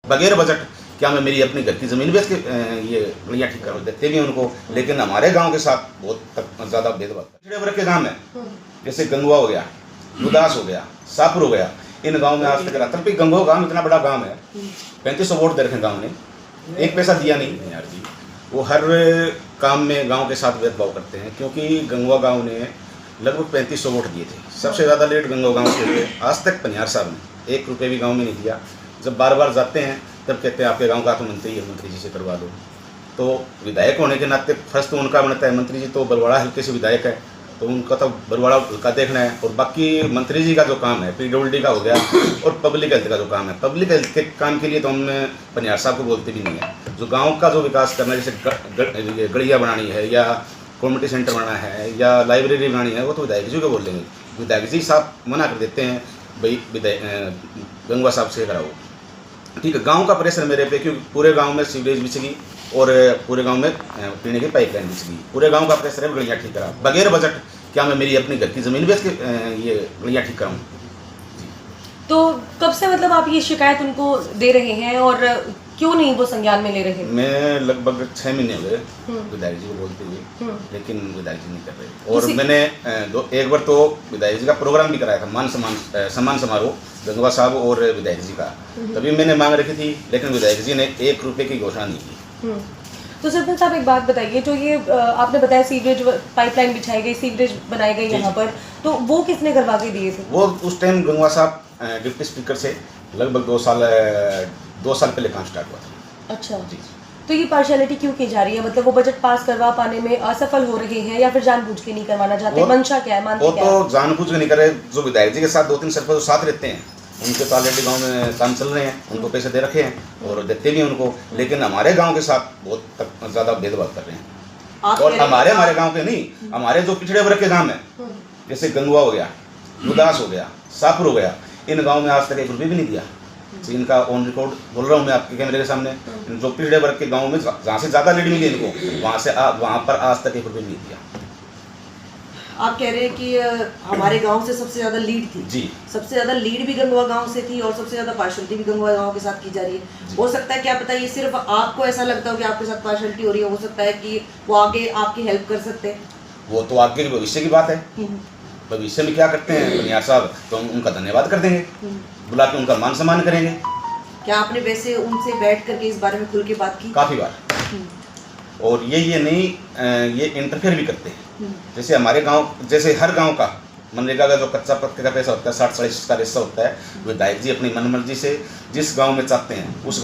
बगैर बजट क्या मैं मेरी अपनी घर की ज़मीन बेच के ये गलियाँ ठीक करा देते भी उनको, लेकिन हमारे गांव के साथ बहुत ज़्यादा भेदभाव। पिछड़े वर्ग के गाँव है, जैसे गंगवा हो गया, गुदास हो गया, सापुर हो गया, इन गांव में आज तक रतनपुर गंगवा गांव इतना बड़ा गांव है, 3500 वोट दे रखे गांव ने, एक पैसा दिया नहीं यार जी। वो हर काम में गांव के साथ भेदभाव करते हैं, क्योंकि गंगवा गांव ने लगभग 3500 वोट दिए थे। सबसे ज़्यादा लेट गंगवा गांव के थे। आज तक पनियार साहब ने 1 रुपये भी गांव में नहीं दिया। जब बार बार जाते हैं तब कहते हैं आपके गांव का तो मंत्री है, मंत्री जी से करवा दो। तो विधायक होने के नाते फर्स्ट तो उनका बनता है, मंत्री जी तो बरवाड़ा हल्के से विधायक है, तो उनका तो बरवाड़ा हल्का देखना है। और बाकी मंत्री जी का जो काम है PWD का हो गया, और पब्लिक हेल्थ का जो काम है, पब्लिक हेल्थ के काम के लिए तो हम पनियार साहब को बोलते भी नहीं है। जो गाँव का जो विकास करना है, जैसे गड़िया बनानी है या कम्युनिटी सेंटर बनाना है या लाइब्रेरी बनानी है, वो तो विधायक जी को बोल देंगे। विधायक जी साहब मना कर देते हैं, भाई गंगवा साहब से कराओ। ठीक है, गांव का प्रेशर मेरे पे, क्योंकि पूरे गांव में सीवरेज बिछ गई और पूरे गांव में पीने की पाइपलाइन बिछ गई। पूरे गांव का प्रेशर है गलियाँ ठीक करा। बगैर बजट क्या मैं मेरी अपनी घर की ज़मीन बेच के ये गलियाँ ठीक कराऊँ। तो कब से मतलब आप ये शिकायत उनको दे रहे हैं और क्यों नहीं वो संज्ञान में ले रहे? मैं लगभग 6 महीने हो गए विधायक जी को बोलते हुए, लेकिन विधायक जी नहीं कर रहे। और मैंने एक बार तो विधायक जी का प्रोग्राम भी कराया था, सम्मान समारोह गंगवा साहब और विधायक जी का, तभी मैंने मांग रखी थी, लेकिन विधायक जी ने 1 रुपये की घोषणा नहीं की। तो सरपंच साहब एक बात बताइए, जो ये आपने बताया सीवरेज पाइपलाइन बिछाई गई, सीवरेज बनाए गए यहाँ पर, तो वो किसने करवा के दिए थे? वो उस टाइम गंगवा साहब डिप्टी स्पीकर से लगभग 2 साल पहले काम स्टार्ट हुआ था। अच्छा जी। तो ये पार्शियलिटी क्यों की जा रही है? मतलब वो बजट पास करवा पाने में असफल हो रहे हैं या फिर जानबूझ के नहीं करवाना चाहते? मंशा क्या है, मानते क्या है? वो तो जानबूझ के नहीं कर रहे। जो विधायक जी के साथ 2-3 सरपंच साथ रहते हैं, उनके तो ऑलरेडी गाँव में काम चल रहे हैं, उनको पैसे दे रखे हैं और देते भी हैं उनको, लेकिन हमारे गाँव के साथ बहुत ज़्यादा भेदभाव कर रहे हैं। और हमारे गाँव के नहीं, हमारे जो पिछड़े वर्ग के गाँव है, जैसे गंगवा हो गया, गुदास हो गया, सापुर हो गया, इन गाँव में आज तक 1 रुपये भी नहीं दिया। इनका ऑन रिकॉर्ड बोल रहा हूँ मैं आपके कैमरे के सामने। जो पिछड़े वर्ग के गाँव में जहाँ से ज़्यादा लीड मिली इनको, वहाँ पर आज तक 1 रुपये भी नहीं दिया। आप कह रहे हैं कि हमारे गांव से सबसे ज्यादा लीड थी जी, सबसे ज्यादा लीड भी गंगवा गांव से थी और सबसे ज्यादा पार्शलिटी भी गंगवा गांव के साथ की जा रही है। हो सकता है, क्या पता ये सिर्फ आपको ऐसा लगता हो कि आपके साथ पार्शलिटी हो रही है, हो सकता है कि वो आगे आपकी हेल्प कर सकते हैं। वो तो आगे के भविष्य की बात है। भविष्य में क्या करते हैं पनियार साहब, तो हम उनका धन्यवाद कर देंगे, बुला के उनका मान सम्मान करेंगे। क्या आपने वैसे उनसे बैठ करके इस बारे में खुल के बात की? काफ़ी बार। और ये नहीं, ये इंटरफेयर भी करते हैं। जैसे हमारे गांव, जैसे हर गांव का मनरेगा का जो कच्चा पक्के का पैसा होता है 60-40 का हिस्सा होता है, विधायक जी अपनी मनमर्जी से जिस गांव में चाहते हैं उस